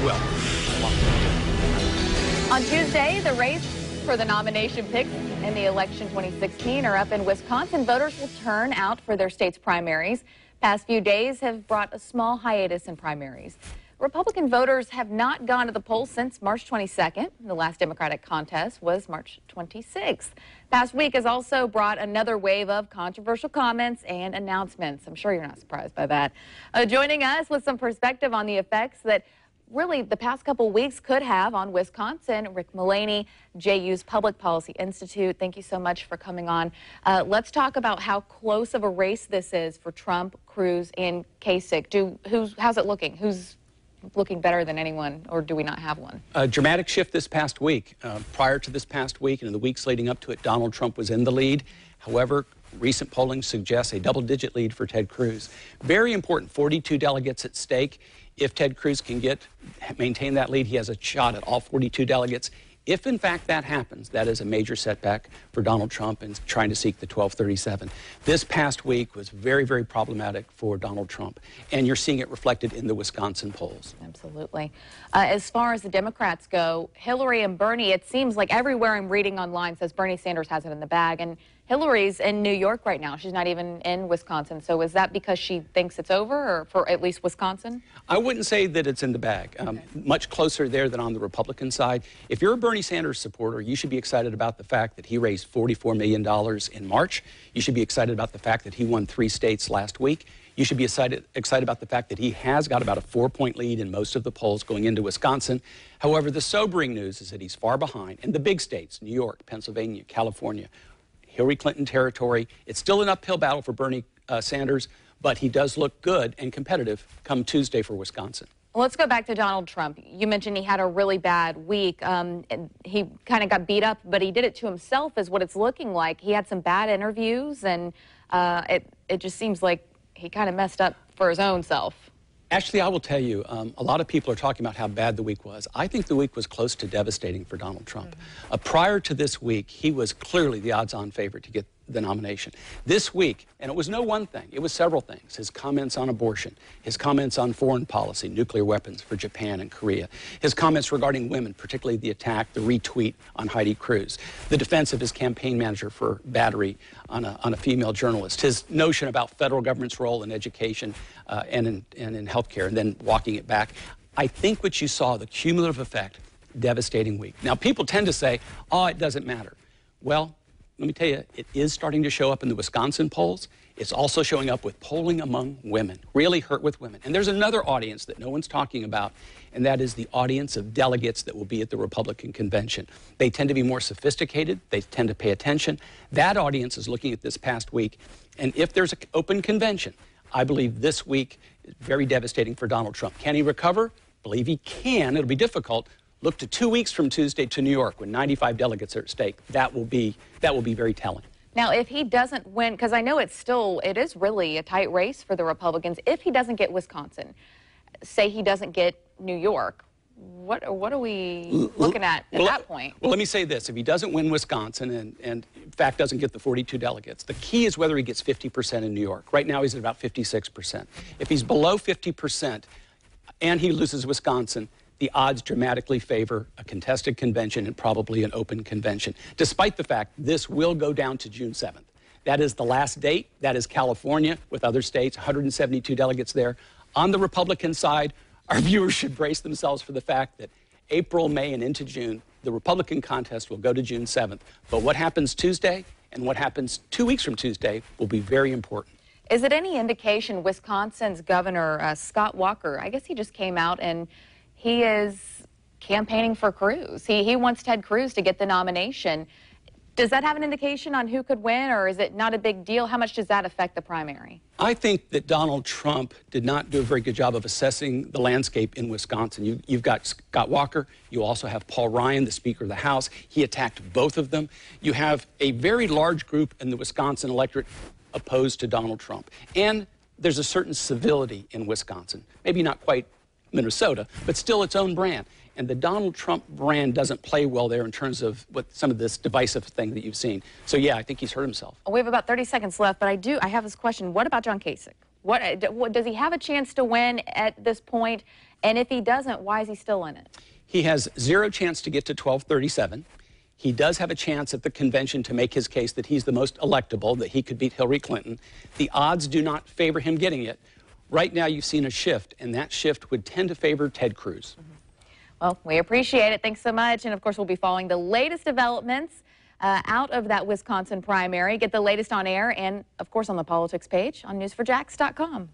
will. On Tuesday, the race for the nomination picks in the election 2016 are up in Wisconsin. Voters will turn out for their state's primaries. Past few days have brought a small hiatus in primaries. Republican voters have not gone to the polls since March 22nd. The last Democratic contest was March 26th. Past week has also brought another wave of controversial comments and announcements. I'm sure you're not surprised by that. Joining us with some perspective on the effects that really the past couple weeks could have on Wisconsin, Rick Mullaney, JU's Public Policy Institute. Thank you so much for coming on. Let's talk about how close of a race this is for Trump, Cruz, and Kasich. How's it looking? Who's looking better than anyone, or do we not have one? A dramatic shift this past week. Prior to this past week and in the weeks leading up to it, Donald Trump was in the lead. However, recent polling suggests a double-digit lead for Ted Cruz. Very important, 42 delegates at stake. If Ted Cruz can maintain that lead, he has a shot at all 42 delegates. If, in fact, that happens, that is a major setback for Donald Trump in trying to seek the 1237. This past week was very, very problematic for Donald Trump, and you're seeing it reflected in the Wisconsin polls. Absolutely. As far as the Democrats go, Hillary and Bernie, it seems like everywhere I'm reading online says Bernie Sanders has it in the bag, and Hillary's in New York right now. She's not even in Wisconsin. So is that because she thinks it's over, or for at least Wisconsin? I wouldn't say that it's in the bag. Okay. Much closer there than on the Republican side. If you're a Bernie Sanders supporter, you should be excited about the fact that he raised $44 million in March. You should be excited about the fact that he won 3 states last week. You should be excited about the fact that he has got about a 4-point lead in most of the polls going into Wisconsin. However, the sobering news is that he's far behind in the big states, New York, Pennsylvania, California, Hillary Clinton territory. It's still an uphill battle for Bernie Sanders, but he does look good and competitive come Tuesday for Wisconsin. Well, let's go back to Donald Trump. You mentioned he had a really bad week. He kind of got beat up, but he did it to himself is what it's looking like. He had some bad interviews, and it just seems like he kind of messed up for his own self. Actually, I will tell you, a lot of people are talking about how bad the week was. I think the week was close to devastating for Donald Trump. Prior to this week, he was clearly the odds-on favorite to get the nomination. This week, and it was no one thing, it was several things. His comments on abortion, his comments on foreign policy, nuclear weapons for Japan and Korea, his comments regarding women, particularly the attack, the retweet on Heidi Cruz, the defense of his campaign manager for battery on a female journalist, his notion about federal government's role in education and in healthcare, and then walking it back. I think what you saw, the cumulative effect, devastating week. Now, people tend to say, oh, it doesn't matter. Well, let me tell you, it is starting to show up in the Wisconsin polls. It's also showing up with polling among women, really hurt with women. And there's another audience that no one's talking about, and that is the audience of delegates that will be at the Republican convention. They tend to be more sophisticated. They tend to pay attention. That audience is looking at this past week, and if there's an open convention, I believe this week is very devastating for Donald Trump. Can he recover? I believe he can. It'll be difficult. Look to 2 weeks from Tuesday to New York when 95 delegates are at stake. That will be very telling. Now, if he doesn't win, because I know it is really a tight race for the Republicans. If he doesn't get Wisconsin, say he doesn't get New York, what are we looking at that point? Well, let me say this. If he doesn't win Wisconsin and in fact doesn't get the 42 delegates, the key is whether he gets 50% in New York. Right now he's at about 56%. If he's below 50% and he loses Wisconsin, the odds dramatically favor a contested convention and probably an open convention, despite the fact this will go down to June 7th. That is the last date. That is California with other states, 172 delegates there. On the Republican side, our viewers should brace themselves for the fact that April, May, and into June, the Republican contest will go to June 7th. But what happens Tuesday and what happens 2 weeks from Tuesday will be very important. Is it any indication Wisconsin's governor, Scott Walker, I guess he just came out and he is campaigning for Cruz. He wants Ted Cruz to get the nomination. Does that have an indication on who could win, or is it not a big deal? How much does that affect the primary? I think that Donald Trump did not do a very good job of assessing the landscape in Wisconsin. You've got Scott Walker. You also have Paul Ryan, the Speaker of the House. He attacked both of them. You have a very large group in the Wisconsin electorate opposed to Donald Trump. And there's a certain civility in Wisconsin. Maybe not quite Minnesota, but still its own brand. And the Donald Trump brand doesn't play well there in terms of what some of this divisive thing that you've seen. So yeah, I think he's hurt himself. We have about 30 seconds left, but I have this question. What about John Kasich? What does he have a chance to win at this point? And if he doesn't, why is he still in it? He has zero chance to get to 1237. He does have a chance at the convention to make his case that he's the most electable, that he could beat Hillary Clinton. The odds do not favor him getting it. Right now, you've seen a shift, and that shift would tend to favor Ted Cruz. Well, we appreciate it. Thanks so much. And of course, we'll be following the latest developments out of that Wisconsin primary. Get the latest on air and, of course, on the politics page on news4jax.com.